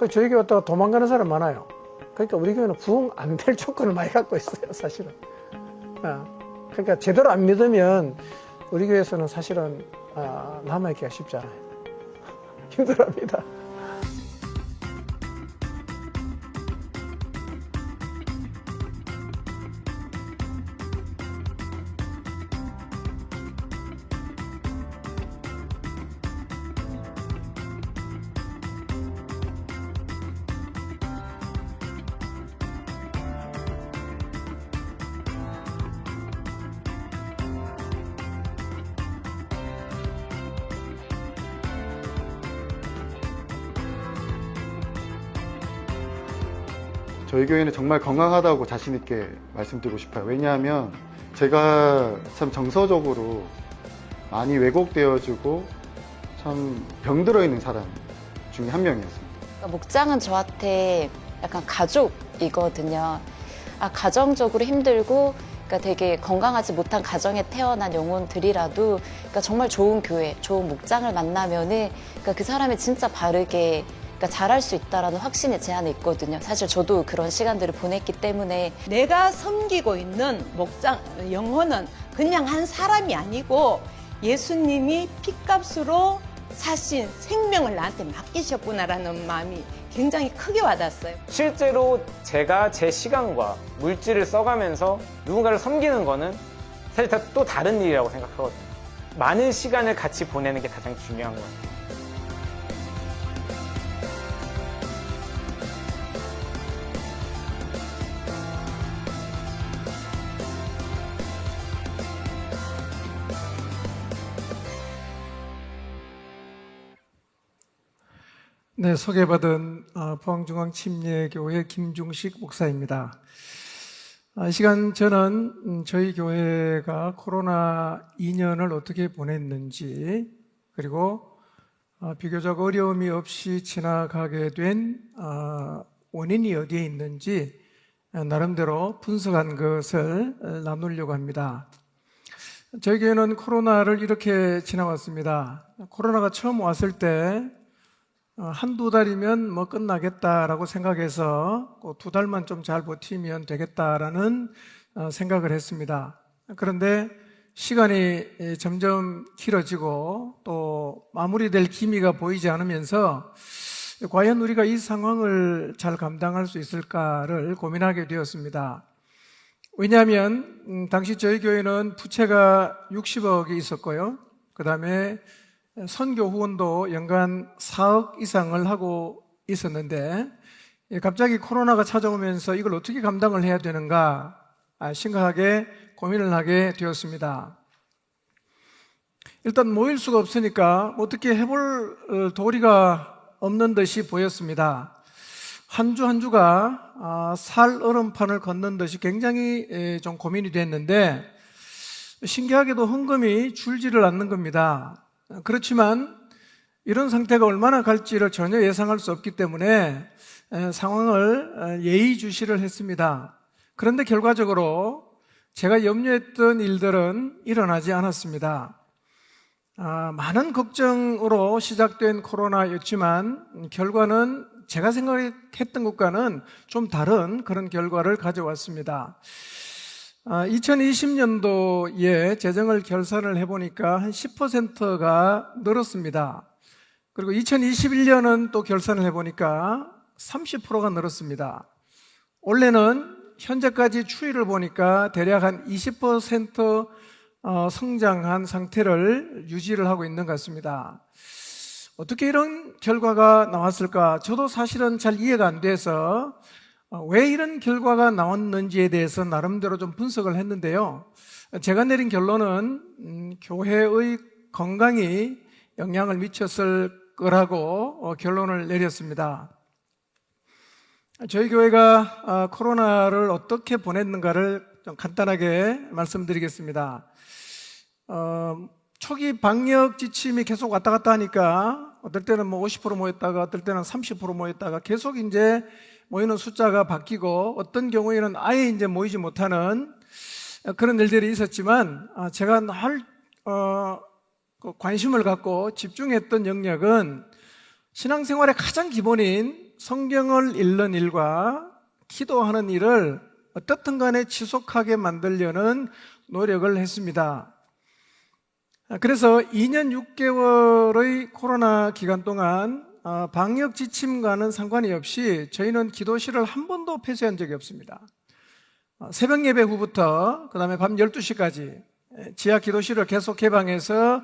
저희 교회 왔다가 도망가는 사람 많아요. 그러니까 우리 교회는 부흥 안 될 조건을 많이 갖고 있어요, 사실은. 그러니까 제대로 안 믿으면 우리 교회에서는 사실은 남아있기가 쉽지 않아요. 힘들어합니다. 저희 교회는 정말 건강하다고 자신 있게 말씀드리고 싶어요. 왜냐하면 제가 참 정서적으로 많이 왜곡되어지고 참 병들어 있는 사람 중에 한 명이었습니다. 목장은 저한테 약간 가족이거든요. 가정적으로 힘들고 그러니까 되게 건강하지 못한 가정에 태어난 영혼들이라도 그러니까 정말 좋은 교회, 좋은 목장을 만나면은 그러니까 그 사람이 진짜 바르게 그러니까 잘할 수 있다라는 확신이 제 안에 있거든요. 사실 저도 그런 시간들을 보냈기 때문에 내가 섬기고 있는 목장 영혼은 그냥 한 사람이 아니고 예수님이 핏값으로 사신 생명을 나한테 맡기셨구나라는 마음이 굉장히 크게 와닿았어요. 실제로 제가 제 시간과 물질을 써가면서 누군가를 섬기는 거는 사실 또 다른 일이라고 생각하거든요. 많은 시간을 같이 보내는 게 가장 중요한 것 같아요. 네, 소개받은 포항중앙침례교회 김중식 목사입니다. 이 시간 저는 저희 교회가 코로나 2년을 어떻게 보냈는지, 그리고 비교적 어려움이 없이 지나가게 된 원인이 어디에 있는지 나름대로 분석한 것을 나누려고 합니다. 저희 교회는 코로나를 이렇게 지나왔습니다. 코로나가 처음 왔을 때 한두 달이면 뭐 끝나겠다라고 생각해서 2달만 좀 잘 버티면 되겠다라는 생각을 했습니다. 그런데 시간이 점점 길어지고 또 마무리될 기미가 보이지 않으면서 과연 우리가 이 상황을 잘 감당할 수 있을까를 고민하게 되었습니다. 왜냐하면 당시 저희 교회는 부채가 60억이 있었고요. 그 다음에 선교 후원도 연간 4억 이상을 하고 있었는데 갑자기 코로나가 찾아오면서 이걸 어떻게 감당을 해야 되는가 심각하게 고민을 하게 되었습니다. 일단 모일 수가 없으니까 어떻게 해볼 도리가 없는 듯이 보였습니다. 한 주 한 주가 살 얼음판을 걷는 듯이 굉장히 좀 고민이 됐는데 신기하게도 헌금이 줄지를 않는 겁니다. 그렇지만 이런 상태가 얼마나 갈지를 전혀 예상할 수 없기 때문에 상황을 예의주시를 했습니다. 그런데 결과적으로 제가 염려했던 일들은 일어나지 않았습니다. 많은 걱정으로 시작된 코로나였지만 결과는 제가 생각했던 것과는 좀 다른 그런 결과를 가져왔습니다. 2020년도에 재정을 결산을 해보니까 한 10%가 늘었습니다. 그리고 2021년은 또 결산을 해보니까 30%가 늘었습니다. 올해는 현재까지 추이를 보니까 대략 한 20% 성장한 상태를 유지를 하고 있는 것 같습니다. 어떻게 이런 결과가 나왔을까? 저도 사실은 잘 이해가 안 돼서 왜 이런 결과가 나왔는지에 대해서 나름대로 좀 분석을 했는데요. 제가 내린 결론은 교회의 건강이 영향을 미쳤을 거라고 결론을 내렸습니다. 저희 교회가 코로나를 어떻게 보냈는가를 좀 간단하게 말씀드리겠습니다. 초기 방역 지침이 계속 왔다 갔다 하니까 어떨 때는 뭐 50% 모였다가 어떨 때는 30% 모였다가 계속 이제 모이는 숫자가 바뀌고 어떤 경우에는 아예 이제 모이지 못하는 그런 일들이 있었지만 제가 늘 관심을 갖고 집중했던 영역은 신앙생활의 가장 기본인 성경을 읽는 일과 기도하는 일을 어떻든 간에 지속하게 만들려는 노력을 했습니다. 그래서 2년 6개월의 코로나 기간 동안 방역 지침과는 상관이 없이 저희는 기도실을 한 번도 폐쇄한 적이 없습니다. 새벽 예배 후부터 그다음에 밤 12시까지 지하 기도실을 계속 개방해서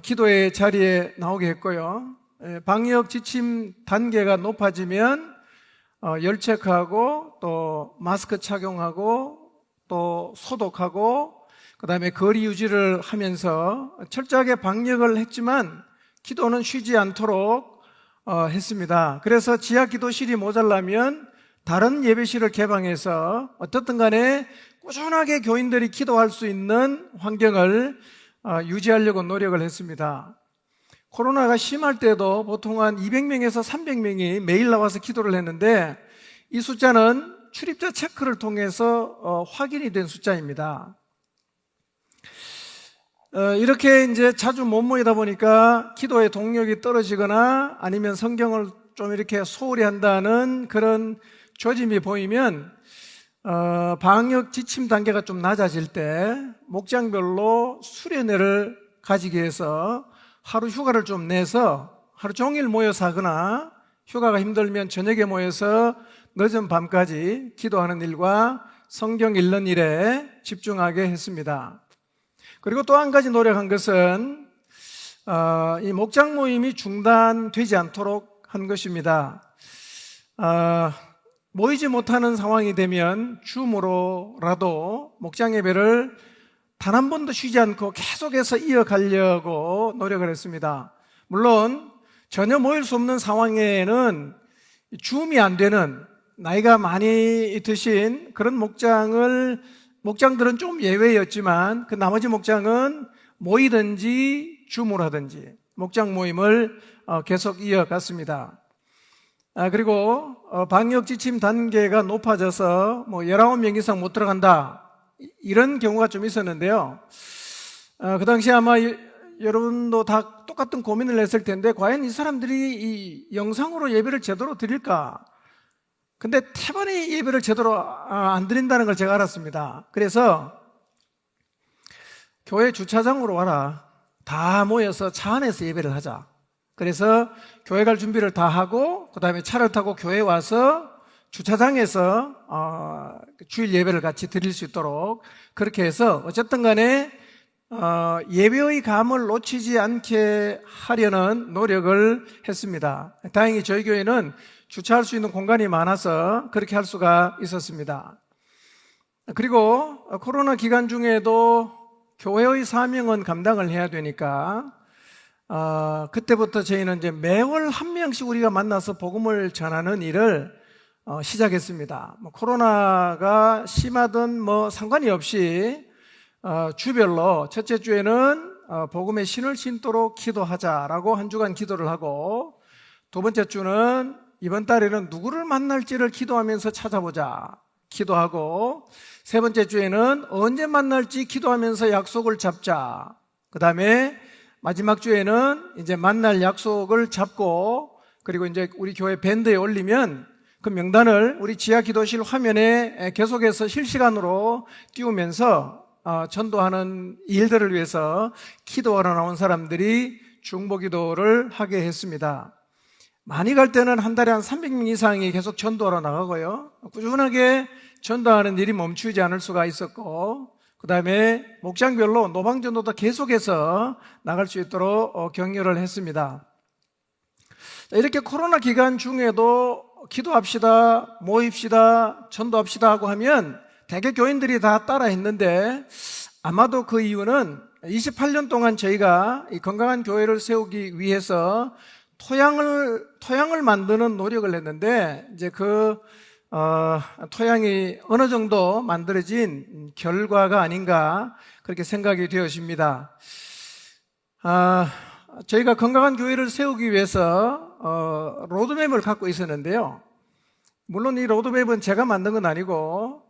기도의 자리에 나오게 했고요. 방역 지침 단계가 높아지면 열 체크하고 또 마스크 착용하고 또 소독하고 그다음에 거리 유지를 하면서 철저하게 방역을 했지만 기도는 쉬지 않도록 했습니다. 그래서 지하 기도실이 모자라면 다른 예배실을 개방해서 어떻든 간에 꾸준하게 교인들이 기도할 수 있는 환경을 유지하려고 노력을 했습니다. 코로나가 심할 때도 보통 한 200명에서 300명이 매일 나와서 기도를 했는데 이 숫자는 출입자 체크를 통해서 확인이 된 숫자입니다. 이렇게 이제 자주 못 모이다 보니까 기도의 동력이 떨어지거나 아니면 성경을 좀 이렇게 소홀히 한다는 그런 조짐이 보이면 방역 지침 단계가 좀 낮아질 때 목장별로 수련회를 가지기 위해서 하루 휴가를 좀 내서 하루 종일 모여서 하거나 휴가가 힘들면 저녁에 모여서 늦은 밤까지 기도하는 일과 성경 읽는 일에 집중하게 했습니다. 그리고 또 한 가지 노력한 것은 이 목장 모임이 중단되지 않도록 한 것입니다. 모이지 못하는 상황이 되면 줌으로라도 목장 예배를 단 한 번도 쉬지 않고 계속해서 이어가려고 노력을 했습니다. 물론 전혀 모일 수 없는 상황에는 줌이 안 되는 나이가 많이 드신 그런 목장들은 좀 예외였지만 그 나머지 목장은 모이든지 줌으로 하든지 목장 모임을 계속 이어갔습니다. 그리고 방역 지침 단계가 높아져서 19명 이상 못 들어간다 이런 경우가 좀 있었는데요. 그 당시에 아마 여러분도 다 똑같은 고민을 했을 텐데 과연 이 사람들이 이 영상으로 예배를 제대로 드릴까? 근데 태반이 예배를 제대로 안 드린다는 걸 제가 알았습니다. 그래서 교회 주차장으로 와라. 다 모여서 차 안에서 예배를 하자. 그래서 교회 갈 준비를 다 하고 그 다음에 차를 타고 교회에 와서 주차장에서 주일 예배를 같이 드릴 수 있도록 그렇게 해서 어쨌든 간에 예배의 감을 놓치지 않게 하려는 노력을 했습니다. 다행히 저희 교회는 주차할 수 있는 공간이 많아서 그렇게 할 수가 있었습니다. 그리고 코로나 기간 중에도 교회의 사명은 감당을 해야 되니까 그때부터 저희는 이제 매월 한 명씩 우리가 만나서 복음을 전하는 일을 시작했습니다. 코로나가 심하든 상관이 없이 주별로 첫째 주에는 복음의 신을 신도록 기도하자라고 한 주간 기도를 하고 두 번째 주는 이번 달에는 누구를 만날지를 기도하면서 찾아보자 기도하고 세 번째 주에는 언제 만날지 기도하면서 약속을 잡자. 그 다음에 마지막 주에는 이제 만날 약속을 잡고 그리고 이제 우리 교회 밴드에 올리면 그 명단을 우리 지하 기도실 화면에 계속해서 실시간으로 띄우면서 전도하는 일들을 위해서 기도하러 나온 사람들이 중보 기도를 하게 했습니다. 많이 갈 때는 한 달에 한 300명 이상이 계속 전도하러 나가고요. 꾸준하게 전도하는 일이 멈추지 않을 수가 있었고 그 다음에 목장별로 노방전도도 계속해서 나갈 수 있도록 격려를 했습니다. 이렇게 코로나 기간 중에도 기도합시다, 모입시다, 전도합시다 하고 하면 대개 교인들이 다 따라 했는데 아마도 그 이유는 28년 동안 저희가 이 건강한 교회를 세우기 위해서 토양을 만드는 노력을 했는데 이제 그 토양이 어느 정도 만들어진 결과가 아닌가 그렇게 생각이 되어집니다. 저희가 건강한 교회를 세우기 위해서 로드맵을 갖고 있었는데요. 물론 이 로드맵은 제가 만든 건 아니고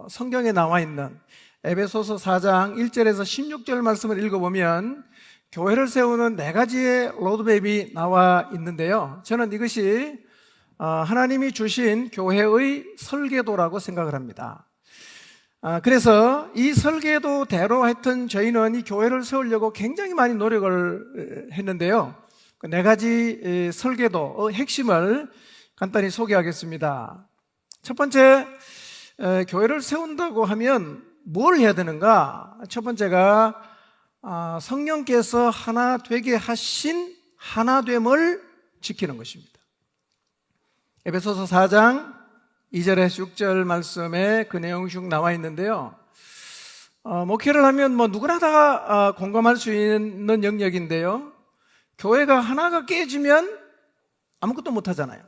성경에 나와 있는 에베소서 4장 1절에서 16절 말씀을 읽어보면 교회를 세우는 4가지의 로드맵이 나와 있는데요. 저는 이것이 하나님이 주신 교회의 설계도라고 생각을 합니다. 그래서 이 설계도대로 하여튼 저희는 이 교회를 세우려고 굉장히 많이 노력을 했는데요. 그 4가지 설계도의 핵심을 간단히 소개하겠습니다. 첫 번째, 교회를 세운다고 하면 뭘 해야 되는가? 첫 번째가 성령께서 하나 되게 하신 하나됨을 지키는 것입니다. 에베소서 4장 2절에서 6절 말씀에 그 내용이 쭉 나와 있는데요. 목회를 하면 누구나 다 공감할 수 있는 영역인데요. 교회가 하나가 깨지면 아무것도 못 하잖아요.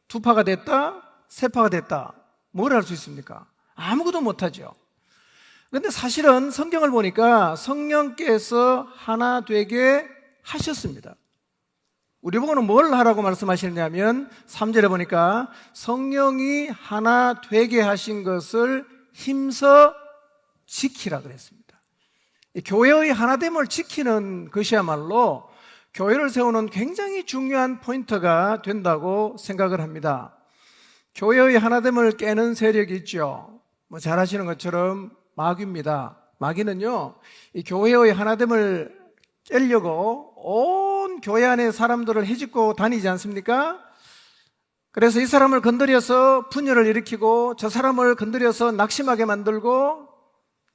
2파가 됐다, 3파가 됐다. 뭘 할 수 있습니까? 아무것도 못 하죠. 그런데 사실은 성경을 보니까 성령께서 하나 되게 하셨습니다. 우리 보고는 뭘 하라고 말씀하시느냐면 3절에 보니까 성령이 하나 되게 하신 것을 힘써 지키라 그랬습니다. 교회의 하나됨을 지키는 것이야말로 교회를 세우는 굉장히 중요한 포인트가 된다고 생각을 합니다. 교회의 하나됨을 깨는 세력이 있죠. 잘 아시는 것처럼 마귀입니다. 마귀는요, 이 교회의 하나됨을 깨려고 온 교회 안에 사람들을 헤집고 다니지 않습니까? 그래서 이 사람을 건드려서 분열을 일으키고 저 사람을 건드려서 낙심하게 만들고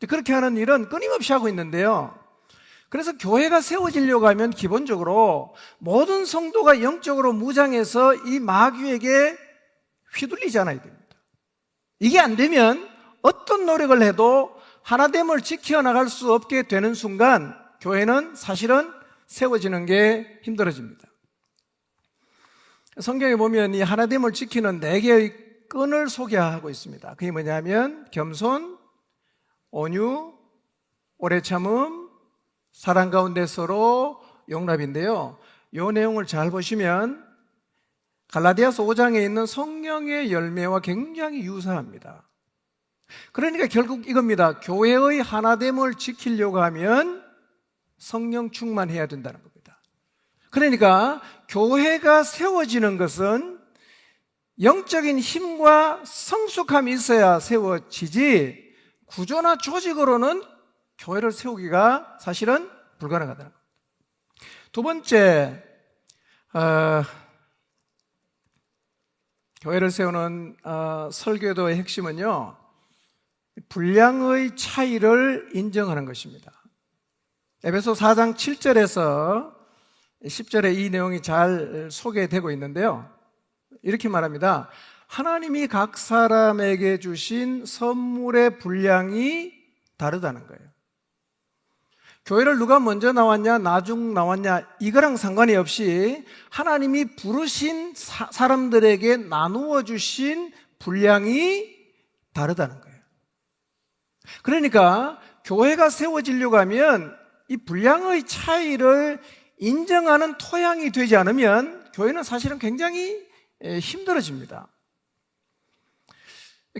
그렇게 하는 일은 끊임없이 하고 있는데요. 그래서 교회가 세워지려고 하면 기본적으로 모든 성도가 영적으로 무장해서 이 마귀에게 휘둘리지 않아야 됩니다. 이게 안 되면 어떤 노력을 해도 하나됨을 지켜나갈 수 없게 되는 순간 교회는 사실은 세워지는 게 힘들어집니다. 성경에 보면 이 하나됨을 지키는 4개의 끈을 소개하고 있습니다. 그게 뭐냐면 겸손, 온유, 오래 참음, 사랑 가운데 서로 용납인데요. 이 내용을 잘 보시면 갈라디아서 5장에 있는 성령의 열매와 굉장히 유사합니다. 그러니까 결국 이겁니다. 교회의 하나됨을 지키려고 하면 성령 충만해야 된다는 겁니다. 그러니까 교회가 세워지는 것은 영적인 힘과 성숙함이 있어야 세워지지 구조나 조직으로는 교회를 세우기가 사실은 불가능하다는 겁니다. 두 번째, 교회를 세우는 설교도의 핵심은요, 분량의 차이를 인정하는 것입니다. 에베소 4장 7절에서 10절에 이 내용이 잘 소개되고 있는데요. 이렇게 말합니다. 하나님이 각 사람에게 주신 선물의 분량이 다르다는 거예요. 교회를 누가 먼저 나왔냐, 나중 나왔냐, 이거랑 상관이 없이 하나님이 부르신 사람들에게 나누어 주신 분량이 다르다는 거예요. 그러니까 교회가 세워지려고 하면 이 분량의 차이를 인정하는 토양이 되지 않으면 교회는 사실은 굉장히 힘들어집니다.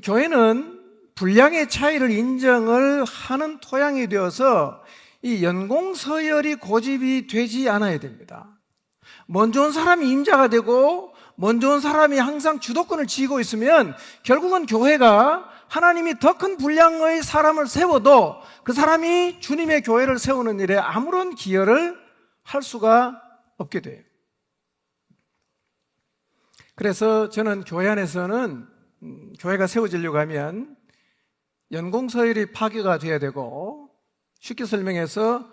교회는 분량의 차이를 인정을 하는 토양이 되어서 이 연공서열이 고집이 되지 않아야 됩니다. 먼저 온 사람이 임자가 되고 먼저 온 사람이 항상 주도권을 쥐고 있으면 결국은 교회가 하나님이 더 큰 분량의 사람을 세워도 그 사람이 주님의 교회를 세우는 일에 아무런 기여를 할 수가 없게 돼요. 그래서 저는 교회 안에서는 교회가 세워지려고 하면 연공서열이 파괴가 돼야 되고, 쉽게 설명해서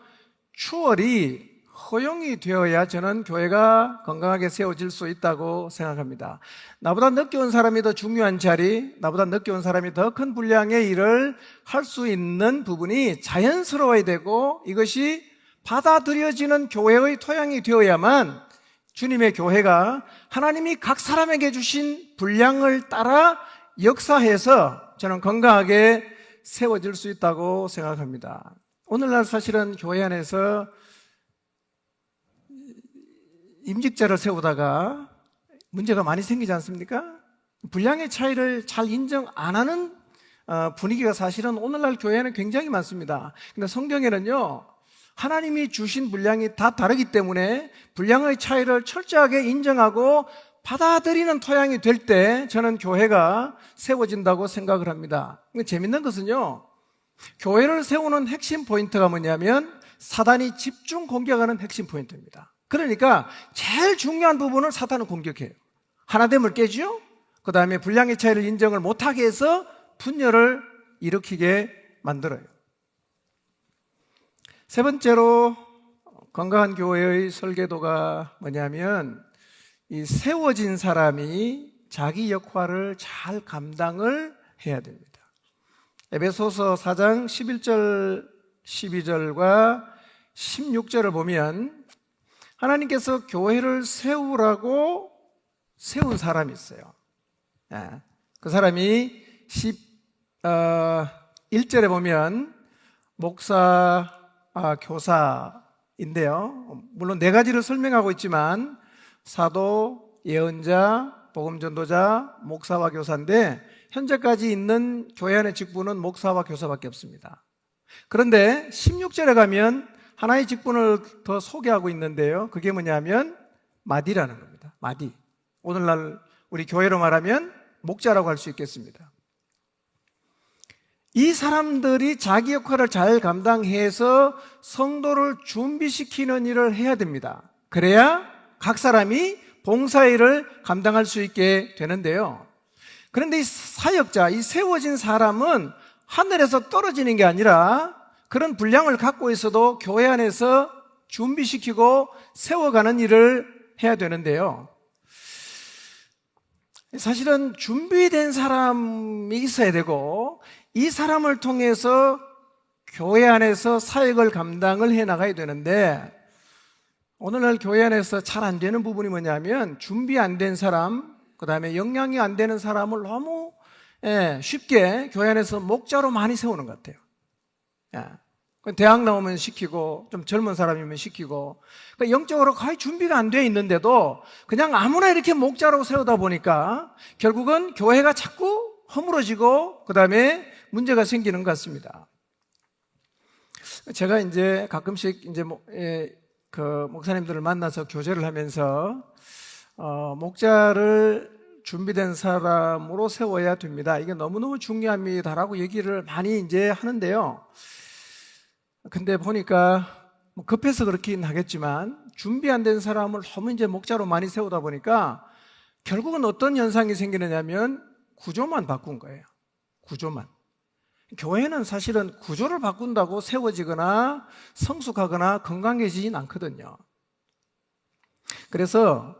추월이 허용이 되어야 저는 교회가 건강하게 세워질 수 있다고 생각합니다. 나보다 늦게 온 사람이 더 중요한 자리, 나보다 늦게 온 사람이 더 큰 분량의 일을 할 수 있는 부분이 자연스러워야 되고, 이것이 받아들여지는 교회의 토양이 되어야만 주님의 교회가 하나님이 각 사람에게 주신 분량을 따라 역사해서 저는 건강하게 세워질 수 있다고 생각합니다. 오늘날 사실은 교회 안에서 임직자를 세우다가 문제가 많이 생기지 않습니까? 분량의 차이를 잘 인정 안 하는 분위기가 사실은 오늘날 교회에는 굉장히 많습니다. 근데 성경에는요, 하나님이 주신 분량이 다 다르기 때문에 분량의 차이를 철저하게 인정하고 받아들이는 토양이 될 때 저는 교회가 세워진다고 생각을 합니다. 근데 재밌는 것은요, 교회를 세우는 핵심 포인트가 뭐냐면 사단이 집중 공격하는 핵심 포인트입니다. 그러니까 제일 중요한 부분을 사탄은 공격해요. 하나됨을 깨지요. 그 다음에 분량의 차이를 인정을 못하게 해서 분열을 일으키게 만들어요. 세 번째로 건강한 교회의 설계도가 뭐냐면 이 세워진 사람이 자기 역할을 잘 감당을 해야 됩니다. 에베소서 4장 11절 12절과 16절을 보면 하나님께서 교회를 세우라고 세운 사람이 있어요. 그 사람이 1절에 보면 목사, 교사인데요. 물론 네 가지를 설명하고 있지만 사도, 예언자, 복음전도자, 목사와 교사인데 현재까지 있는 교회 안의 직분은 목사와 교사밖에 없습니다. 그런데 16절에 가면 하나의 직분을 더 소개하고 있는데요. 그게 뭐냐면 마디라는 겁니다. 마디. 오늘날 우리 교회로 말하면 목자라고 할 수 있겠습니다. 이 사람들이 자기 역할을 잘 감당해서 성도를 준비시키는 일을 해야 됩니다. 그래야 각 사람이 봉사일을 감당할 수 있게 되는데요. 그런데 이 사역자, 이 세워진 사람은 하늘에서 떨어지는 게 아니라 그런 분량을 갖고 있어도 교회 안에서 준비시키고 세워가는 일을 해야 되는데요. 사실은 준비된 사람이 있어야 되고 이 사람을 통해서 교회 안에서 사역을 감당을 해 나가야 되는데 오늘날 교회 안에서 잘 안 되는 부분이 뭐냐면 준비 안 된 사람, 그 다음에 역량이 안 되는 사람을 너무 쉽게 교회 안에서 목자로 많이 세우는 것 같아요. 대학 나오면 시키고 좀 젊은 사람이면 시키고 그러니까 영적으로 거의 준비가 안 돼 있는데도 그냥 아무나 이렇게 목자로 세우다 보니까 결국은 교회가 자꾸 허물어지고 그 다음에 문제가 생기는 것 같습니다. 제가 이제 가끔씩 이제 그 목사님들을 만나서 교제를 하면서 목자를 준비된 사람으로 세워야 됩니다. 이게 너무너무 중요합니다라고 얘기를 많이 이제 하는데요. 근데 보니까 급해서 그렇긴 하겠지만 준비 안 된 사람을 너무 이제 목자로 많이 세우다 보니까 결국은 어떤 현상이 생기느냐면 구조만 바꾼 거예요. 구조만. 교회는 사실은 구조를 바꾼다고 세워지거나 성숙하거나 건강해지진 않거든요. 그래서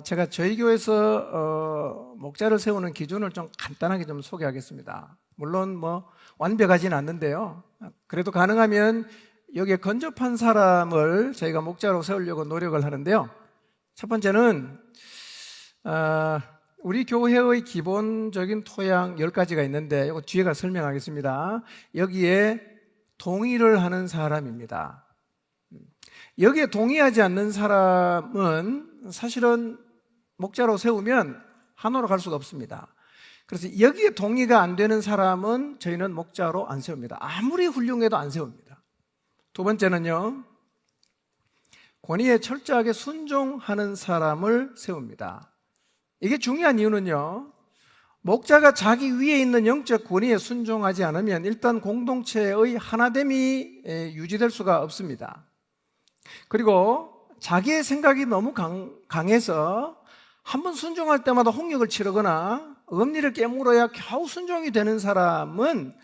제가 저희 교회에서 목자를 세우는 기준을 좀 간단하게 좀 소개하겠습니다. 물론 뭐 완벽하진 않는데요. 그래도 가능하면 여기에 근접한 사람을 저희가 목자로 세우려고 노력을 하는데요. 첫 번째는 우리 교회의 기본적인 토양 10가지가 있는데 이거 뒤에 가서 설명하겠습니다. 여기에 동의를 하는 사람입니다. 여기에 동의하지 않는 사람은 사실은 목자로 세우면 한으로 갈 수가 없습니다. 그래서 여기에 동의가 안 되는 사람은 저희는 목자로 안 세웁니다. 아무리 훌륭해도 안 세웁니다. 두 번째는요, 권위에 철저하게 순종하는 사람을 세웁니다. 이게 중요한 이유는요, 목자가 자기 위에 있는 영적 권위에 순종하지 않으면 일단 공동체의 하나됨이 유지될 수가 없습니다. 그리고 자기의 생각이 너무 강해서 한번 순종할 때마다 홍역을 치르거나 엄니를 깨물어야 겨우 순종이 되는 사람은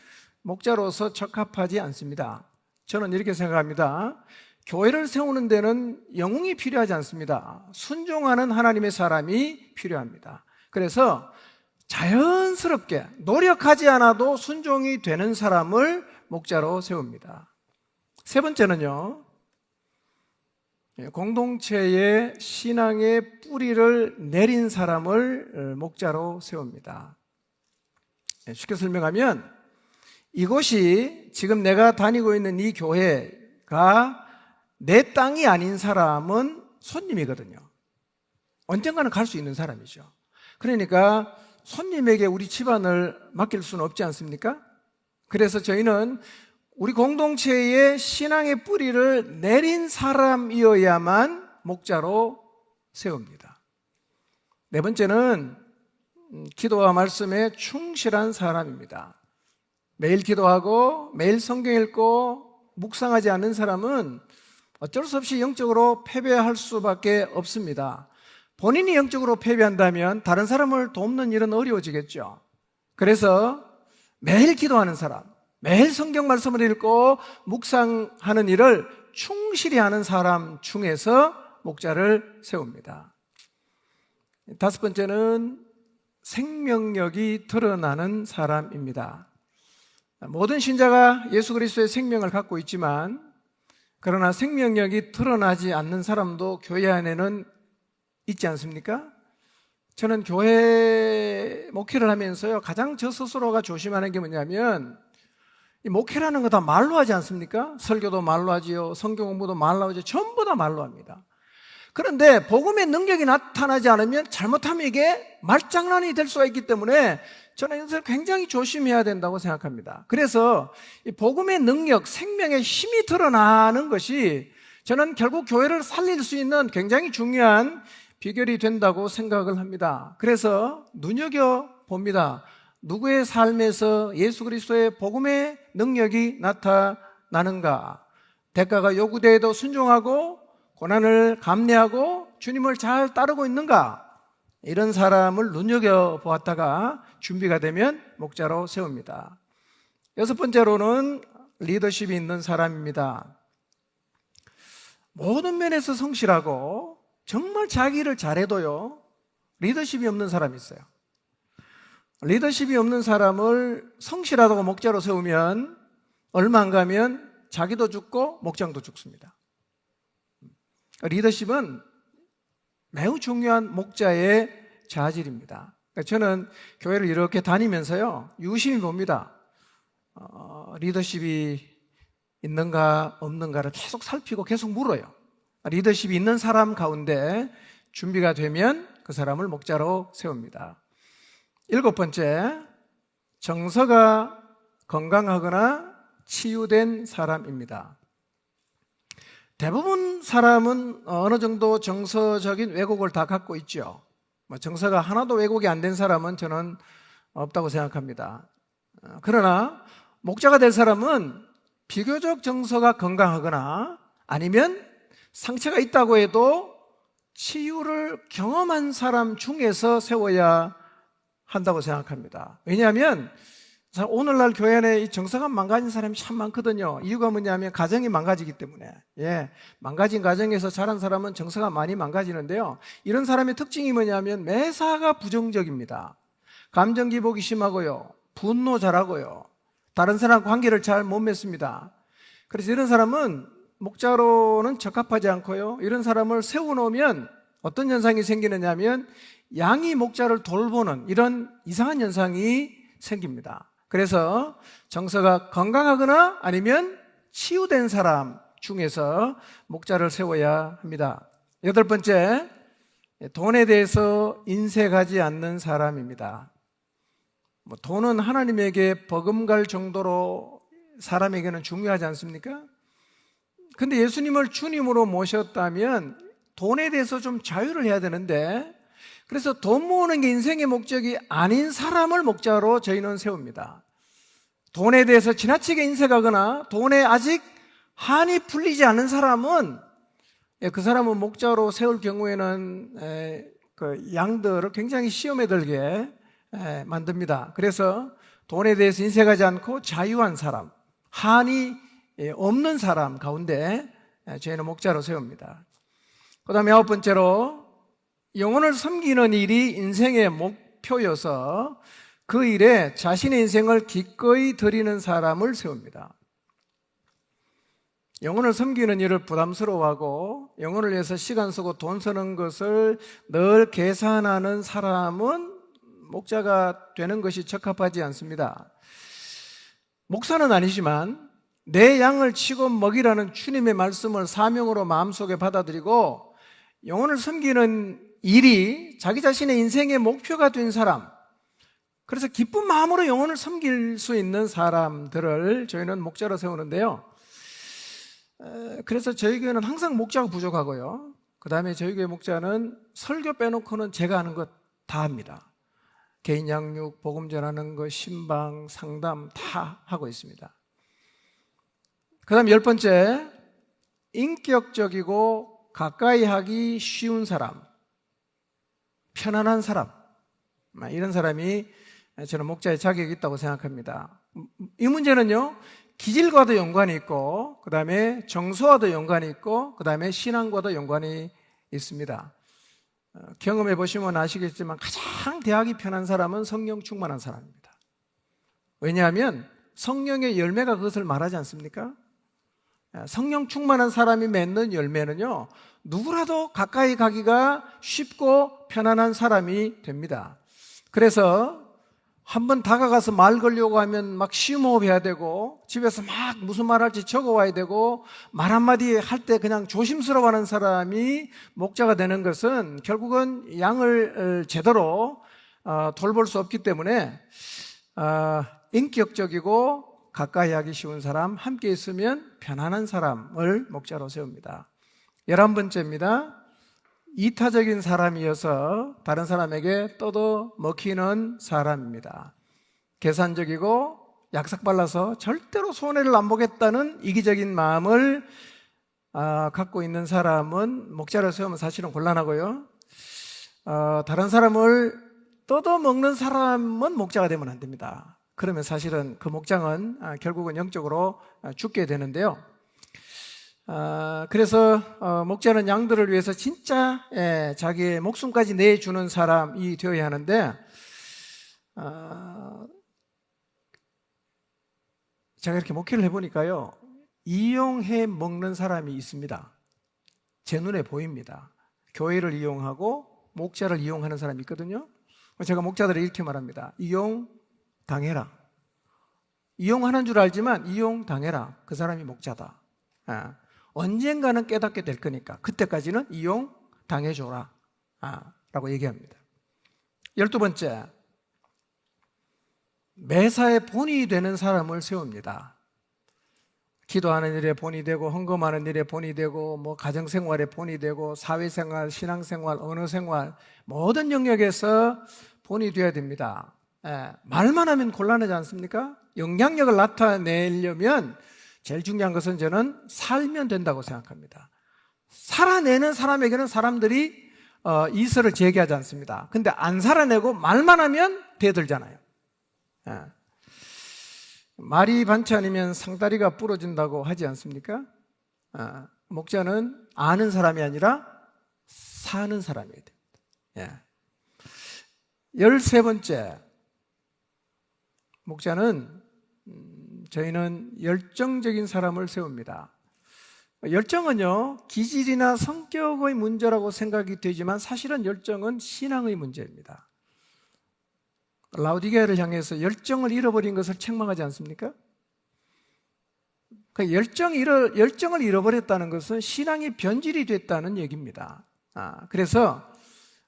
목자로서 적합하지 않습니다. 저는 이렇게 생각합니다. 교회를 세우는 데는 영웅이 필요하지 않습니다. 순종하는 하나님의 사람이 필요합니다. 그래서 자연스럽게 노력하지 않아도 순종이 되는 사람을 목자로 세웁니다. 세 번째는요, 공동체의 신앙의 뿌리를 내린 사람을 목자로 세웁니다. 쉽게 설명하면 이곳이 지금 내가 다니고 있는 이 교회가 내 땅이 아닌 사람은 손님이거든요. 언젠가는 갈 수 있는 사람이죠. 그러니까 손님에게 우리 집안을 맡길 수는 없지 않습니까? 그래서 저희는 우리 공동체의 신앙의 뿌리를 내린 사람이어야만 목자로 세웁니다. 네 번째는 기도와 말씀에 충실한 사람입니다. 매일 기도하고 매일 성경 읽고 묵상하지 않는 사람은 어쩔 수 없이 영적으로 패배할 수밖에 없습니다. 본인이 영적으로 패배한다면 다른 사람을 돕는 일은 어려워지겠죠. 그래서 매일 기도하는 사람, 매일 성경 말씀을 읽고 묵상하는 일을 충실히 하는 사람 중에서 목자를 세웁니다. 다섯 번째는 생명력이 드러나는 사람입니다. 모든 신자가 예수 그리스도의 생명을 갖고 있지만 그러나 생명력이 드러나지 않는 사람도 교회 안에는 있지 않습니까? 저는 교회 목회를 하면서요, 가장 저 스스로가 조심하는 게 뭐냐면, 이 목회라는 거 다 말로 하지 않습니까? 설교도 말로 하지요, 성경 공부도 말로 하죠. 전부 다 말로 합니다. 그런데 복음의 능력이 나타나지 않으면 잘못하면 이게 말장난이 될 수가 있기 때문에 저는 이것을 굉장히 조심해야 된다고 생각합니다. 그래서 이 복음의 능력, 생명의 힘이 드러나는 것이 저는 결국 교회를 살릴 수 있는 굉장히 중요한 비결이 된다고 생각을 합니다. 그래서 눈여겨봅니다. 누구의 삶에서 예수 그리스도의 복음의 능력이 나타나는가? 대가가 요구되어도 순종하고 고난을 감내하고 주님을 잘 따르고 있는가? 이런 사람을 눈여겨보았다가 준비가 되면 목자로 세웁니다. 여섯 번째로는 리더십이 있는 사람입니다. 모든 면에서 성실하고 정말 자기 일을 잘해도요, 리더십이 없는 사람이 있어요. 리더십이 없는 사람을 성실하다고 목자로 세우면 얼마 안 가면 자기도 죽고 목장도 죽습니다. 리더십은 매우 중요한 목자의 자질입니다. 저는 교회를 이렇게 다니면서요, 유심히 봅니다. 리더십이 있는가 없는가를 계속 살피고 계속 물어요. 리더십이 있는 사람 가운데 준비가 되면 그 사람을 목자로 세웁니다. 일곱 번째, 정서가 건강하거나 치유된 사람입니다. 대부분 사람은 어느 정도 정서적인 왜곡을 다 갖고 있죠. 정서가 하나도 왜곡이 안 된 사람은 저는 없다고 생각합니다. 그러나 목자가 될 사람은 비교적 정서가 건강하거나 아니면 상처가 있다고 해도 치유를 경험한 사람 중에서 세워야 한다고 생각합니다. 왜냐하면 오늘날 교회 안에 이 정서가 망가진 사람이 참 많거든요. 이유가 뭐냐면 가정이 망가지기 때문에. 망가진 가정에서 자란 사람은 정서가 많이 망가지는데요, 이런 사람의 특징이 뭐냐면 매사가 부정적입니다. 감정 기복이 심하고요, 분노 잘하고요, 다른 사람 관계를 잘 못 맺습니다. 그래서 이런 사람은 목자로는 적합하지 않고요, 이런 사람을 세워놓으면 어떤 현상이 생기느냐 하면 양이 목자를 돌보는 이런 이상한 현상이 생깁니다. 그래서 정서가 건강하거나 아니면 치유된 사람 중에서 목자를 세워야 합니다. 여덟 번째, 돈에 대해서 인색하지 않는 사람입니다. 돈은 하나님에게 버금갈 정도로 사람에게는 중요하지 않습니까? 근데 예수님을 주님으로 모셨다면 돈에 대해서 좀 자유를 해야 되는데, 그래서 돈 모으는 게 인생의 목적이 아닌 사람을 목자로 저희는 세웁니다. 돈에 대해서 지나치게 인색하거나 돈에 아직 한이 풀리지 않은 사람은 그 사람은 목자로 세울 경우에는 그 양들을 굉장히 시험에 들게 만듭니다. 그래서 돈에 대해서 인색하지 않고 자유한 사람, 한이 없는 사람 가운데 저희는 목자로 세웁니다. 그 다음에 아홉 번째로, 영혼을 섬기는 일이 인생의 목표여서 그 일에 자신의 인생을 기꺼이 드리는 사람을 세웁니다. 영혼을 섬기는 일을 부담스러워하고 영혼을 위해서 시간 쓰고 돈 쓰는 것을 늘 계산하는 사람은 목자가 되는 것이 적합하지 않습니다. 목사는 아니지만 내 양을 치고 먹이라는 주님의 말씀을 사명으로 마음속에 받아들이고 영혼을 섬기는 일이 자기 자신의 인생의 목표가 된 사람, 그래서 기쁜 마음으로 영혼을 섬길 수 있는 사람들을 저희는 목자로 세우는데요, 그래서 저희 교회는 항상 목자가 부족하고요, 그 다음에 저희 교회 목자는 설교 빼놓고는 제가 하는 것 다 합니다. 개인 양육, 복음 전하는 거, 신방, 상담 다 하고 있습니다. 그 다음 10번째, 인격적이고 가까이 하기 쉬운 사람, 편안한 사람, 이런 사람이 저는 목자의 자격이 있다고 생각합니다. 이 문제는요, 기질과도 연관이 있고, 그 다음에 정서와도 연관이 있고, 그 다음에 신앙과도 연관이 있습니다. 경험해 보시면 아시겠지만 가장 대하기 편한 사람은 성령 충만한 사람입니다. 왜냐하면 성령의 열매가 그것을 말하지 않습니까? 성령 충만한 사람이 맺는 열매는요, 누구라도 가까이 가기가 쉽고 편안한 사람이 됩니다. 그래서 한번 다가가서 말 걸려고 하면 막 심호흡해야 되고, 집에서 막 무슨 말 할지 적어와야 되고, 말 한마디 할 때 그냥 조심스러워하는 사람이 목자가 되는 것은 결국은 양을 제대로 돌볼 수 없기 때문에 인격적이고 가까이 하기 쉬운 사람, 함께 있으면 편안한 사람을 목자로 세웁니다. 11번째입니다. 이타적인 사람이어서 다른 사람에게 떠도 먹히는 사람입니다. 계산적이고 약삭발라서 절대로 손해를 안 보겠다는 이기적인 마음을 갖고 있는 사람은 목자를 세우면 사실은 곤란하고요. 다른 사람을 떠도 먹는 사람은 목자가 되면 안 됩니다. 그러면 사실은 그 목장은 결국은 영적으로 죽게 되는데요. 그래서 목자는 양들을 위해서 진짜 자기의 목숨까지 내주는 사람이 되어야 하는데, 제가 이렇게 목회를 해보니까요, 이용해 먹는 사람이 있습니다. 제 눈에 보입니다. 교회를 이용하고 목자를 이용하는 사람이 있거든요. 제가 목자들을 이렇게 말합니다. 이용당해라. 이용하는 줄 알지만 이용당해라. 그 사람이 목자다. 언젠가는 깨닫게 될 거니까 그때까지는 이용당해줘라 라고 얘기합니다. 12번째, 매사에 본이 되는 사람을 세웁니다. 기도하는 일에 본이 되고, 헌금하는 일에 본이 되고, 뭐 가정생활에 본이 되고, 사회생활, 신앙생활, 언어생활 모든 영역에서 본이 되어야 됩니다. 말만 하면 곤란하지 않습니까? 영향력을 나타내려면 제일 중요한 것은 저는 살면 된다고 생각합니다. 살아내는 사람에게는 사람들이 이설을 제기하지 않습니다. 근데 안 살아내고 말만 하면 대들잖아요. 말이 반찬이면 상다리가 부러진다고 하지 않습니까? 목자는 아는 사람이 아니라 사는 사람이어야 됩니다. 13번째, 목자는 저희는 열정적인 사람을 세웁니다. 열정은요, 기질이나 성격의 문제라고 생각이 되지만 사실은 열정은 신앙의 문제입니다. 라오디게아를 향해서 열정을 잃어버린 것을 책망하지 않습니까? 열정을 잃어버렸다는 것은 신앙이 변질이 됐다는 얘기입니다. 그래서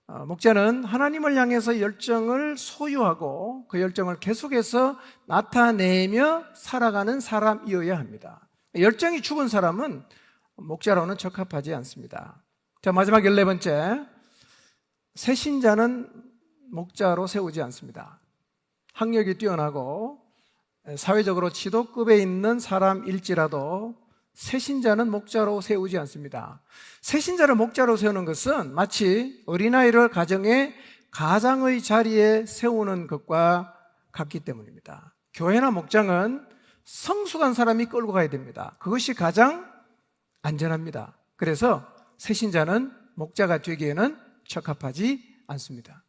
목자는 하나님을 향해서 열정을 소유하고 그 열정을 계속해서 나타내며 살아가는 사람이어야 합니다. 열정이 죽은 사람은 목자로는 적합하지 않습니다. 자, 마지막 14번째, 새신자는 목자로 세우지 않습니다. 학력이 뛰어나고 사회적으로 지도급에 있는 사람일지라도 새신자는 목자로 세우지 않습니다. 새신자를 목자로 세우는 것은 마치 어린아이를 가정의 자리에 세우는 것과 같기 때문입니다. 교회나 목장은 성숙한 사람이 끌고 가야 됩니다. 그것이 가장 안전합니다. 그래서 새신자는 목자가 되기에는 적합하지 않습니다.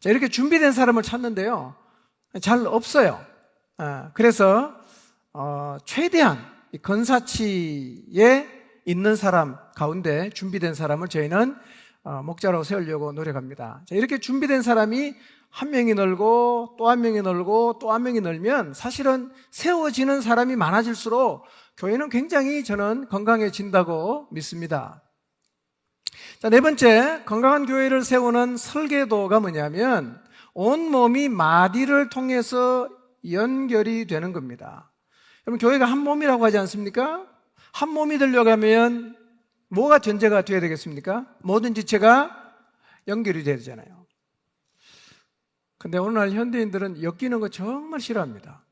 자, 이렇게 준비된 사람을 찾는데요, 잘 없어요. 그래서 최대한 건사치에 있는 사람 가운데 준비된 사람을 저희는 목자로 세우려고 노력합니다. 자, 이렇게 준비된 사람이 한 명이 늘고 또 한 명이 늘고 또 한 명이 늘면 사실은 세워지는 사람이 많아질수록 교회는 굉장히 저는 건강해진다고 믿습니다. 자, 네 번째, 건강한 교회를 세우는 설계도가 뭐냐면 온몸이 마디를 통해서 연결이 되는 겁니다. 여러분, 교회가 한 몸이라고 하지 않습니까? 한 몸이 되려고 하면 뭐가 전제가 되어야 되겠습니까? 모든 지체가 연결이 되야 되잖아요. 근데 오늘날 현대인들은 엮이는 거 정말 싫어합니다.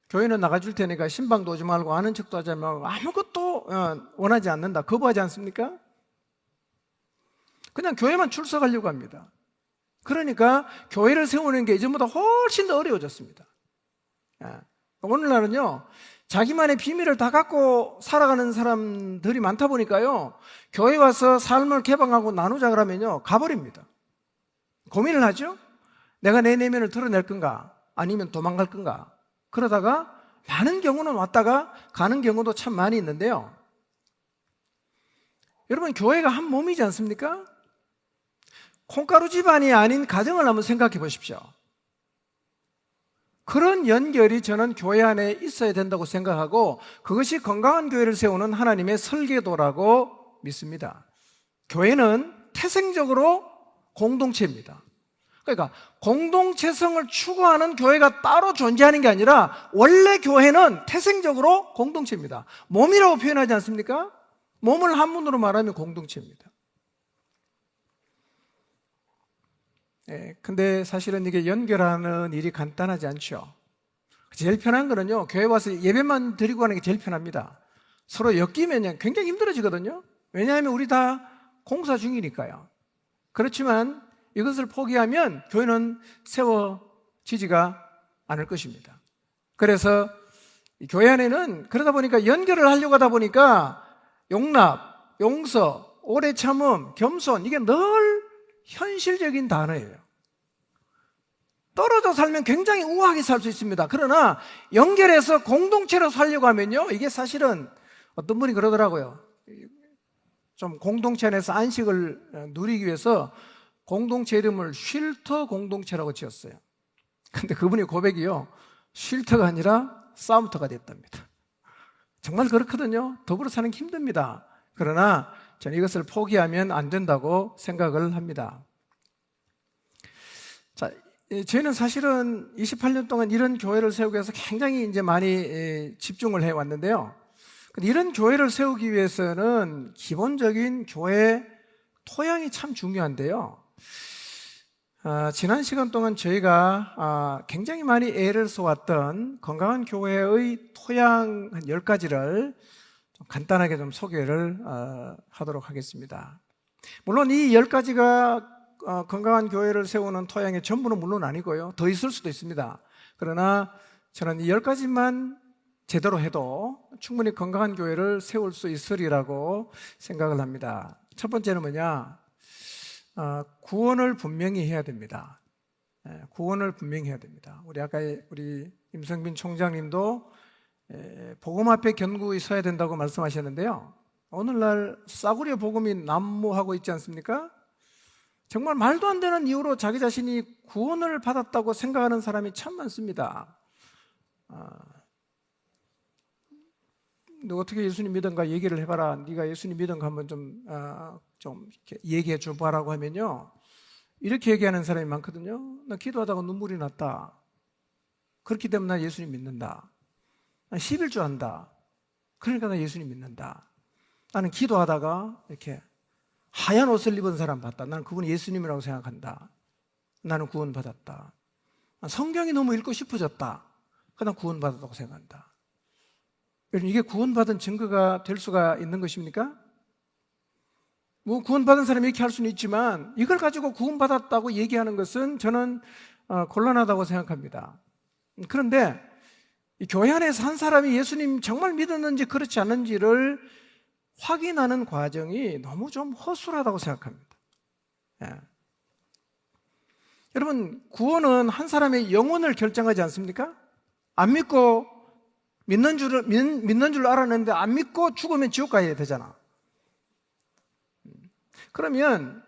교회는 나가줄 테니까 신방도 오지 말고 아는 척도 하지 말고 아무것도 원하지 않는다. 거부하지 않습니까? 그냥 교회만 출석하려고 합니다. 그러니까 교회를 세우는 게 이전보다 훨씬 더 어려워졌습니다. 오늘날은요, 자기만의 비밀을 다 갖고 살아가는 사람들이 많다 보니까요, 교회 와서 삶을 개방하고 나누자 그러면요, 가버립니다. 고민을 하죠? 내가 내 내면을 드러낼 건가? 아니면 도망갈 건가? 그러다가 많은 경우는 왔다가 가는 경우도 참 많이 있는데요. 여러분, 교회가 한 몸이지 않습니까? 콩가루 집안이 아닌 가정을 한번 생각해 보십시오. 그런 연결이 저는 교회 안에 있어야 된다고 생각하고 그것이 건강한 교회를 세우는 하나님의 설계도라고 믿습니다. 교회는 태생적으로 공동체입니다. 그러니까 공동체성을 추구하는 교회가 따로 존재하는 게 아니라 원래 교회는 태생적으로 공동체입니다. 몸이라고 표현하지 않습니까? 몸을 한문으로 말하면 공동체입니다. 근데 사실은 이게 연결하는 일이 간단하지 않죠. 제일 편한 거는요, 교회 와서 예배만 드리고 가는 게 제일 편합니다. 서로 엮이면 굉장히 힘들어지거든요. 왜냐하면 우리 다 공사 중이니까요. 그렇지만 이것을 포기하면 교회는 세워지지가 않을 것입니다. 그래서 교회 안에는 그러다 보니까 연결을 하려고 하다 보니까 용납, 용서, 오래 참음, 겸손, 이게 늘 현실적인 단어예요. 떨어져 살면 굉장히 우아하게 살 수 있습니다. 그러나 연결해서 공동체로 살려고 하면요, 이게 사실은 어떤 분이 그러더라고요. 좀 공동체 안에서 안식을 누리기 위해서 공동체 이름을 쉴터 공동체라고 지었어요. 근데 그분의 고백이요, 쉴터가 아니라 싸움터가 됐답니다. 정말 그렇거든요. 더불어 사는 게 힘듭니다. 그러나 저는 이것을 포기하면 안 된다고 생각을 합니다. 자, 저희는 사실은 28년 동안 이런 교회를 세우기 위해서 굉장히 이제 많이 집중을 해왔는데요. 이런 교회를 세우기 위해서는 기본적인 교회 토양이 참 중요한데요. 지난 시간 동안 저희가 굉장히 많이 애를 써왔던 건강한 교회의 토양 한 10가지를 좀 간단하게 좀 소개를 하도록 하겠습니다. 물론 이 10가지가 건강한 교회를 세우는 토양의 전부는 물론 아니고요. 더 있을 수도 있습니다. 그러나 저는 이 10가지만 제대로 해도 충분히 건강한 교회를 세울 수 있으리라고 생각을 합니다. 첫 번째는 뭐냐? 구원을 분명히 해야 됩니다. 구원을 분명히 해야 됩니다. 우리 임성빈 총장님도 복음 앞에 견고히 서야 된다고 말씀하셨는데요. 오늘날 싸구려 복음이 난무하고 있지 않습니까? 정말 말도 안 되는 이유로 자기 자신이 구원을 받았다고 생각하는 사람이 참 많습니다. 너 어떻게 예수님 믿은가 얘기를 해봐라. 네가 예수님 믿은가 한번 좀 이렇게 얘기해 줘봐라고 하면요, 이렇게 얘기하는 사람이 많거든요. 나 기도하다가 눈물이 났다. 그렇기 때문에 나 예수님 믿는다. 나 11조 한다. 그러니까 나 예수님 믿는다. 나는 기도하다가 이렇게 하얀 옷을 입은 사람 봤다. 나는 그분이 예수님이라고 생각한다. 나는 구원받았다. 성경이 너무 읽고 싶어졌다. 그냥 구원받았다고 생각한다. 여러분, 이게 구원받은 증거가 될 수가 있는 것입니까? 뭐 구원받은 사람이 이렇게 할 수는 있지만 이걸 가지고 구원받았다고 얘기하는 것은 저는 곤란하다고 생각합니다. 그런데 이 교회 안에서 한 사람이 예수님 정말 믿었는지 그렇지 않는지를 확인하는 과정이 너무 좀 허술하다고 생각합니다. 여러분, 구원은 한 사람의 영혼을 결정하지 않습니까? 안 믿고 믿는 줄 알았는데 안 믿고 죽으면 지옥 가야 되잖아. 그러면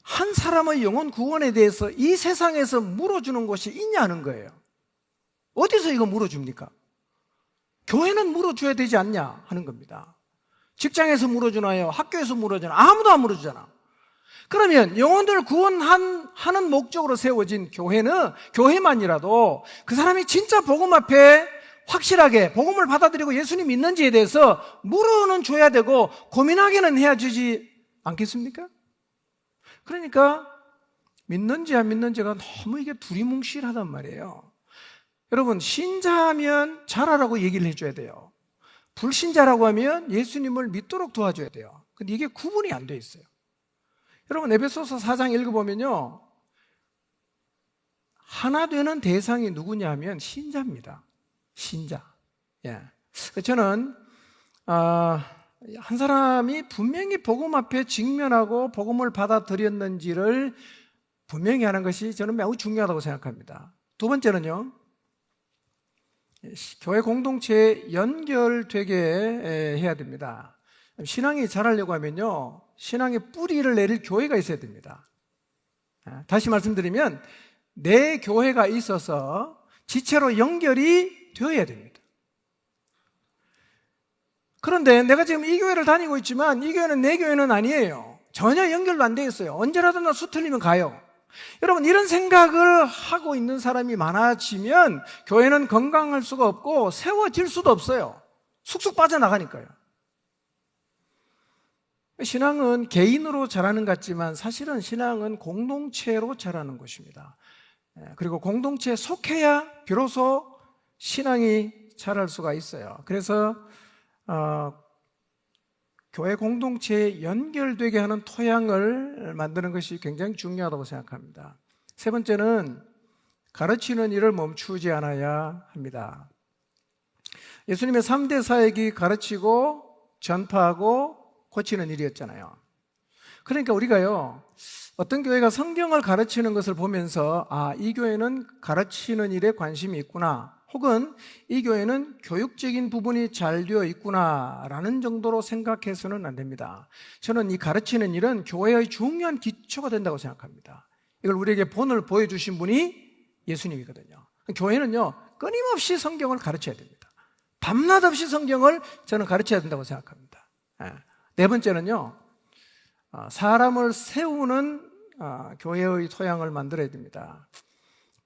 한 사람의 영혼 구원에 대해서 이 세상에서 물어주는 곳이 있냐는 거예요. 어디서 이거 물어줍니까? 교회는 물어줘야 되지 않냐 하는 겁니다. 직장에서 물어주나요? 학교에서 물어주나? 아무도 안 물어주잖아. 그러면 영혼들 구원하는 목적으로 세워진 교회만이라도 그 사람이 진짜 복음 앞에 확실하게 복음을 받아들이고 예수님 믿는지에 대해서 물어는 줘야 되고 고민하게는 해야 주지 않겠습니까? 그러니까 믿는지 안 믿는지가 너무 이게 두리뭉실하단 말이에요. 여러분, 신자하면 잘하라고 얘기를 해줘야 돼요. 불신자라고 하면 예수님을 믿도록 도와줘야 돼요. 근데 이게 구분이 안 돼 있어요. 여러분, 에베소서 4장 읽어보면요, 하나 되는 대상이 누구냐 하면 신자입니다. 신자. 예. 저는 한 사람이 분명히 복음 앞에 직면하고 복음을 받아들였는지를 분명히 하는 것이 저는 매우 중요하다고 생각합니다. 두 번째는요, 교회 공동체에 연결되게 해야 됩니다. 신앙이 자라려고 하면요, 신앙의 뿌리를 내릴 교회가 있어야 됩니다. 다시 말씀드리면 내 교회가 있어서 지체로 연결이 되어야 됩니다. 그런데 내가 지금 이 교회를 다니고 있지만 이 교회는 내 교회는 아니에요. 전혀 연결도 안 돼 있어요. 언제라도 나 수틀리면 가요. 여러분, 이런 생각을 하고 있는 사람이 많아지면 교회는 건강할 수가 없고 세워질 수도 없어요. 쑥쑥 빠져나가니까요. 신앙은 개인으로 자라는 것 같지만 사실은 신앙은 공동체로 자라는 것입니다. 그리고 공동체에 속해야 비로소 신앙이 자랄 수가 있어요. 그래서 교회 공동체에 연결되게 하는 토양을 만드는 것이 굉장히 중요하다고 생각합니다. 세 번째는 가르치는 일을 멈추지 않아야 합니다. 예수님의 3대 사역이 가르치고 전파하고 고치는 일이었잖아요. 그러니까 우리가요, 어떤 교회가 성경을 가르치는 것을 보면서 이 교회는 가르치는 일에 관심이 있구나, 혹은 이 교회는 교육적인 부분이 잘 되어 있구나 라는 정도로 생각해서는 안 됩니다. 저는 이 가르치는 일은 교회의 중요한 기초가 된다고 생각합니다. 이걸 우리에게 본을 보여주신 분이 예수님이거든요. 교회는요, 끊임없이 성경을 가르쳐야 됩니다. 밤낮 없이 성경을 저는 가르쳐야 된다고 생각합니다. 네 번째는요, 사람을 세우는 교회의 토양을 만들어야 됩니다.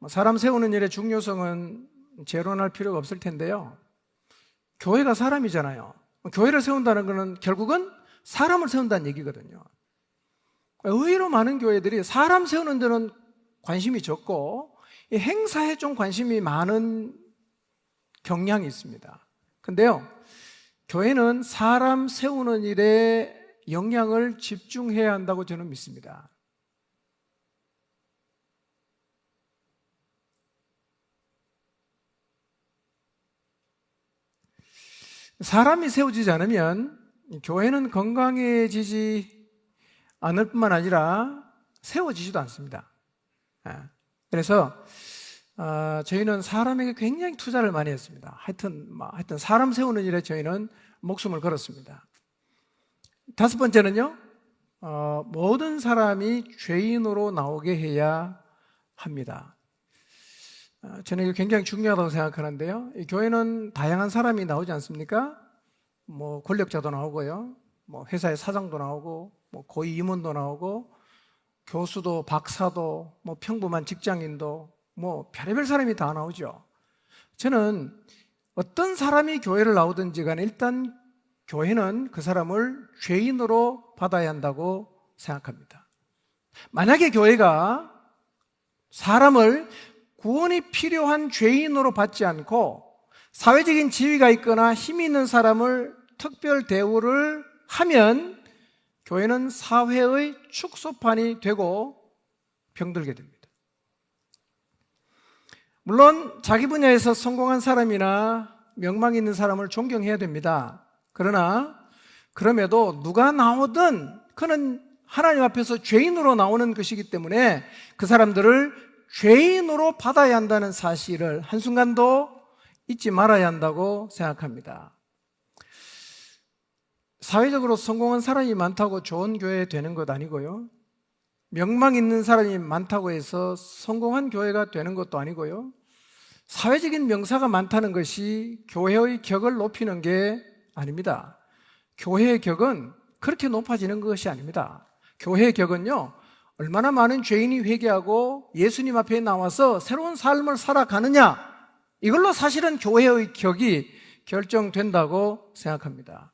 사람 세우는 일의 중요성은 재론할 필요가 없을 텐데요, 교회가 사람이잖아요. 교회를 세운다는 것은 결국은 사람을 세운다는 얘기거든요. 의외로 많은 교회들이 사람 세우는 데는 관심이 적고 이 행사에 좀 관심이 많은 경향이 있습니다. 근데요, 교회는 사람 세우는 일에 영향을 집중해야 한다고 저는 믿습니다. 사람이 세워지지 않으면 교회는 건강해지지 않을 뿐만 아니라 세워지지도 않습니다. 그래서 저희는 사람에게 굉장히 투자를 많이 했습니다. 하여튼 사람 세우는 일에 저희는 목숨을 걸었습니다. 다섯 번째는요, 모든 사람이 죄인으로 나오게 해야 합니다. 저는 이게 굉장히 중요하다고 생각하는데요, 이 교회는 다양한 사람이 나오지 않습니까? 권력자도 나오고요, 회사의 사장도 나오고, 고위 임원도 나오고, 교수도, 박사도, 평범한 직장인도, 별의별 사람이 다 나오죠. 저는 어떤 사람이 교회를 나오든지 간에 일단 교회는 그 사람을 죄인으로 받아야 한다고 생각합니다. 만약에 교회가 사람을 구원이 필요한 죄인으로 받지 않고 사회적인 지위가 있거나 힘이 있는 사람을 특별 대우를 하면 교회는 사회의 축소판이 되고 병들게 됩니다. 물론 자기 분야에서 성공한 사람이나 명망 있는 사람을 존경해야 됩니다. 그러나 그럼에도 누가 나오든 그는 하나님 앞에서 죄인으로 나오는 것이기 때문에 그 사람들을 죄인으로 받아야 한다는 사실을 한순간도 잊지 말아야 한다고 생각합니다. 사회적으로 성공한 사람이 많다고 좋은 교회 되는 것 아니고요, 명망 있는 사람이 많다고 해서 성공한 교회가 되는 것도 아니고요, 사회적인 명사가 많다는 것이 교회의 격을 높이는 게 아닙니다. 교회의 격은 그렇게 높아지는 것이 아닙니다. 교회의 격은요, 얼마나 많은 죄인이 회개하고 예수님 앞에 나와서 새로운 삶을 살아가느냐, 이걸로 사실은 교회의 격이 결정된다고 생각합니다.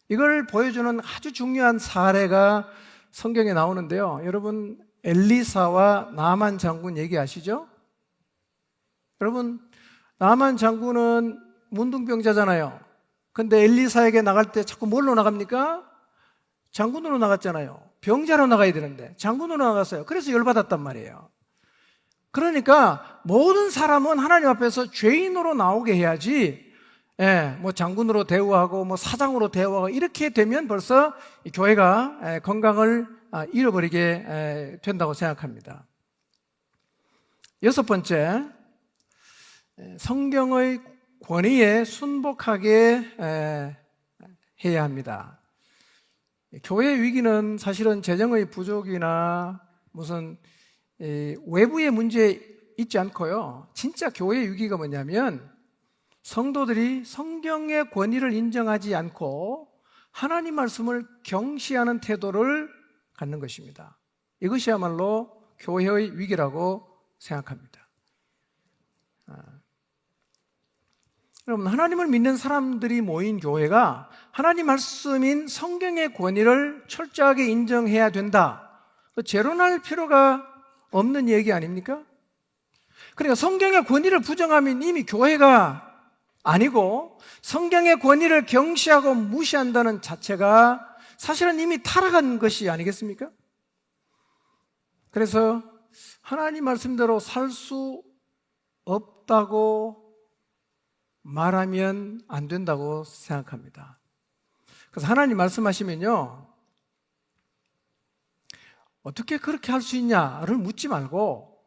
이걸 보여주는 아주 중요한 사례가 성경에 나오는데요, 여러분 엘리사와 나만 장군 얘기하시죠? 여러분, 나만 장군은 문둥병자잖아요. 근데 엘리사에게 나갈 때 자꾸 뭘로 나갑니까? 장군으로 나갔잖아요. 병자로 나가야 되는데 장군으로 나갔어요. 그래서 열받았단 말이에요. 그러니까 모든 사람은 하나님 앞에서 죄인으로 나오게 해야지, 뭐 장군으로 대우하고 뭐 사장으로 대우하고 이렇게 되면 벌써 이 교회가 건강을 잃어버리게 된다고 생각합니다. 여섯 번째, 성경의 권위에 순복하게 해야 합니다. 교회 위기는 사실은 재정의 부족이나 무슨 외부의 문제 있지 않고요. 진짜 교회 위기가 뭐냐면 성도들이 성경의 권위를 인정하지 않고 하나님 말씀을 경시하는 태도를 갖는 것입니다. 이것이야말로 교회의 위기라고 생각합니다. 여러분, 하나님을 믿는 사람들이 모인 교회가 하나님 말씀인 성경의 권위를 철저하게 인정해야 된다. 재론할 필요가 없는 얘기 아닙니까? 그러니까 성경의 권위를 부정하면 이미 교회가 아니고 성경의 권위를 경시하고 무시한다는 자체가 사실은 이미 타락한 것이 아니겠습니까? 그래서 하나님 말씀대로 살 수 없다고 말하면 안 된다고 생각합니다. 그래서 하나님 말씀하시면요, 어떻게 그렇게 할 수 있냐를 묻지 말고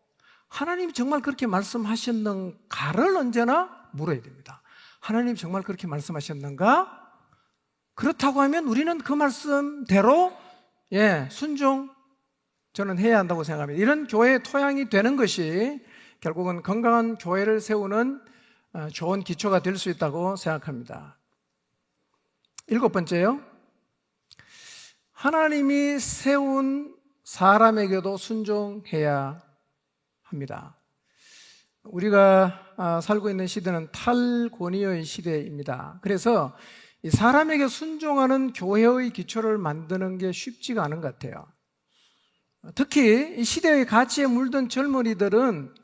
하나님이 정말 그렇게 말씀하셨는가를 언제나 물어야 됩니다. 하나님 정말 그렇게 말씀하셨는가? 그렇다고 하면 우리는 그 말씀대로 저는 해야 한다고 생각합니다. 이런 교회의 토양이 되는 것이 결국은 건강한 교회를 세우는 좋은 기초가 될 수 있다고 생각합니다. 일곱 번째요, 하나님이 세운 사람에게도 순종해야 합니다. 우리가 살고 있는 시대는 탈권위의 시대입니다. 그래서 이 사람에게 순종하는 교회의 기초를 만드는 게 쉽지가 않은 것 같아요. 특히 이 시대의 가치에 물든 젊은이들은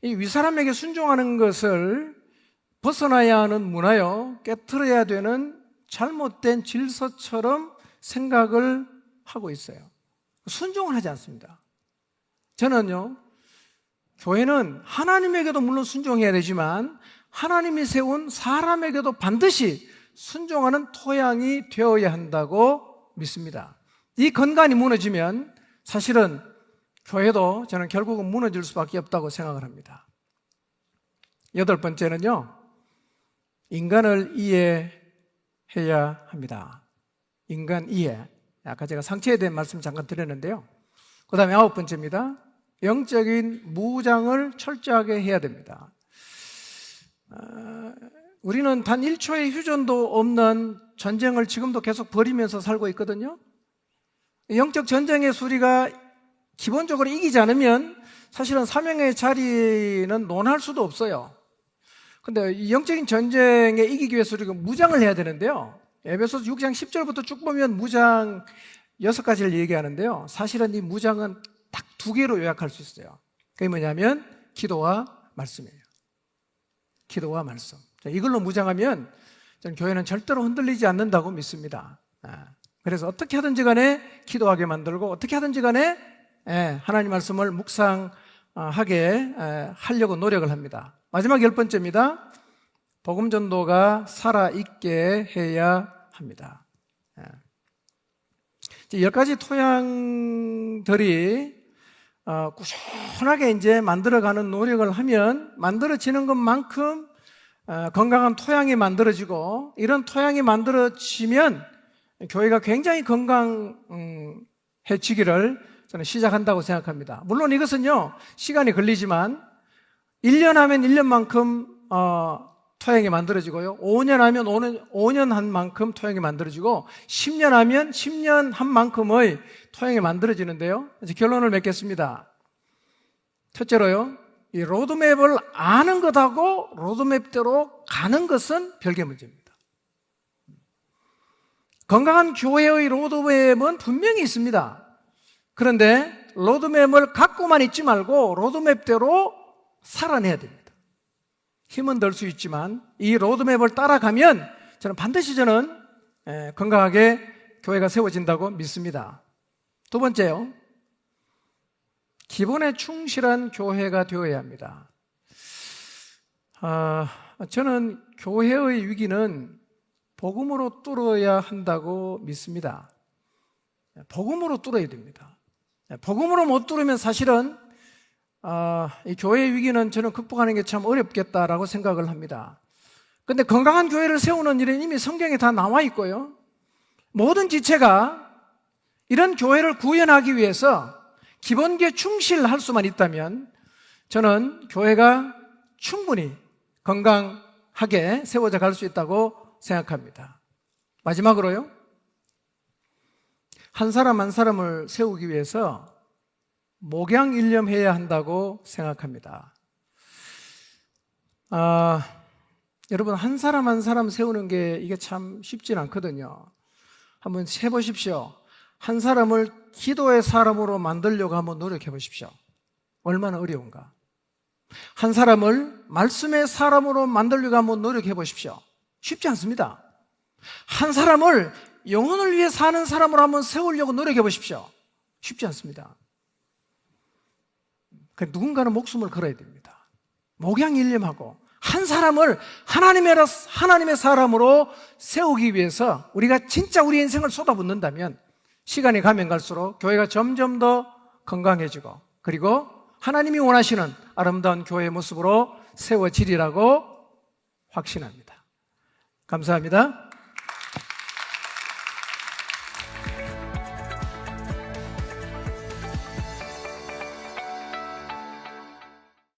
이 윗사람에게 순종하는 것을 벗어나야 하는 문화요, 깨트려야 되는 잘못된 질서처럼 생각을 하고 있어요. 순종을 하지 않습니다. 저는요, 교회는 하나님에게도 물론 순종해야 되지만 하나님이 세운 사람에게도 반드시 순종하는 토양이 되어야 한다고 믿습니다. 이 건강이 무너지면 사실은 교회도 저는 결국은 무너질 수밖에 없다고 생각을 합니다. 여덟 번째는요, 인간을 이해해야 합니다. 인간 이해. 아까 제가 상처에 대한 말씀 잠깐 드렸는데요. 그 다음에 아홉 번째입니다. 영적인 무장을 철저하게 해야 됩니다. 우리는 단 1초의 휴전도 없는 전쟁을 지금도 계속 벌이면서 살고 있거든요. 영적 전쟁의 수리가 기본적으로 이기지 않으면 사실은 사명의 자리는 논할 수도 없어요. 근데 이 영적인 전쟁에 이기기 위해서 우리가 무장을 해야 되는데요. 에베소서 6장 10절부터 쭉 보면 무장 6가지를 얘기하는데요. 사실은 이 무장은 딱 2개로 요약할 수 있어요. 그게 뭐냐면 기도와 말씀이에요. 기도와 말씀. 이걸로 무장하면 저는 교회는 절대로 흔들리지 않는다고 믿습니다. 그래서 어떻게 하든지 간에 기도하게 만들고 어떻게 하든지 간에 하나님 말씀을 묵상하게 하려고 노력을 합니다. 마지막 10번째입니다. 복음 전도가 살아있게 해야 합니다. 10가지 토양들이 꾸준하게 이제 만들어가는 노력을 하면 만들어지는 것만큼 건강한 토양이 만들어지고, 이런 토양이 만들어지면 교회가 굉장히 건강해지기를 저는 시작한다고 생각합니다. 물론 이것은요, 시간이 걸리지만 1년 하면 1년만큼 토양이 만들어지고요, 5년 하면 5년 한 만큼 토양이 만들어지고, 10년 하면 10년 한 만큼의 토양이 만들어지는데요. 이제 결론을 맺겠습니다. 첫째로요, 이 로드맵을 아는 것하고 로드맵대로 가는 것은 별개 문제입니다. 건강한 교회의 로드맵은 분명히 있습니다. 그런데 로드맵을 갖고만 있지 말고 로드맵대로 살아내야 됩니다. 힘은 들 수 있지만 이 로드맵을 따라가면 저는 반드시 건강하게 교회가 세워진다고 믿습니다. 두 번째요. 기본에 충실한 교회가 되어야 합니다. 저는 교회의 위기는 복음으로 뚫어야 한다고 믿습니다. 복음으로 뚫어야 됩니다. 복음으로 못 뚫으면 사실은 이 교회의 위기는 저는 극복하는 게 참 어렵겠다라고 생각을 합니다. 그런데 건강한 교회를 세우는 일은 이미 성경에 다 나와 있고요. 모든 지체가 이런 교회를 구현하기 위해서 기본기에 충실할 수만 있다면 저는 교회가 충분히 건강하게 세워져 갈 수 있다고 생각합니다. 마지막으로요. 한 사람 한 사람을 세우기 위해서 목양일념해야 한다고 생각합니다. 여러분, 한 사람 한 사람 세우는 게 이게 참 쉽진 않거든요. 한번 해보십시오. 한 사람을 기도의 사람으로 만들려고 한번 노력해 보십시오. 얼마나 어려운가. 한 사람을 말씀의 사람으로 만들려고 한번 노력해 보십시오. 쉽지 않습니다. 한 사람을 영혼을 위해 사는 사람으로 한번 세우려고 노력해 보십시오. 쉽지 않습니다. 누군가는 목숨을 걸어야 됩니다. 목양일념하고 한 사람을 하나님의 사람으로 세우기 위해서 우리가 진짜 우리 인생을 쏟아붓는다면 시간이 가면 갈수록 교회가 점점 더 건강해지고 그리고 하나님이 원하시는 아름다운 교회의 모습으로 세워지리라고 확신합니다. 감사합니다.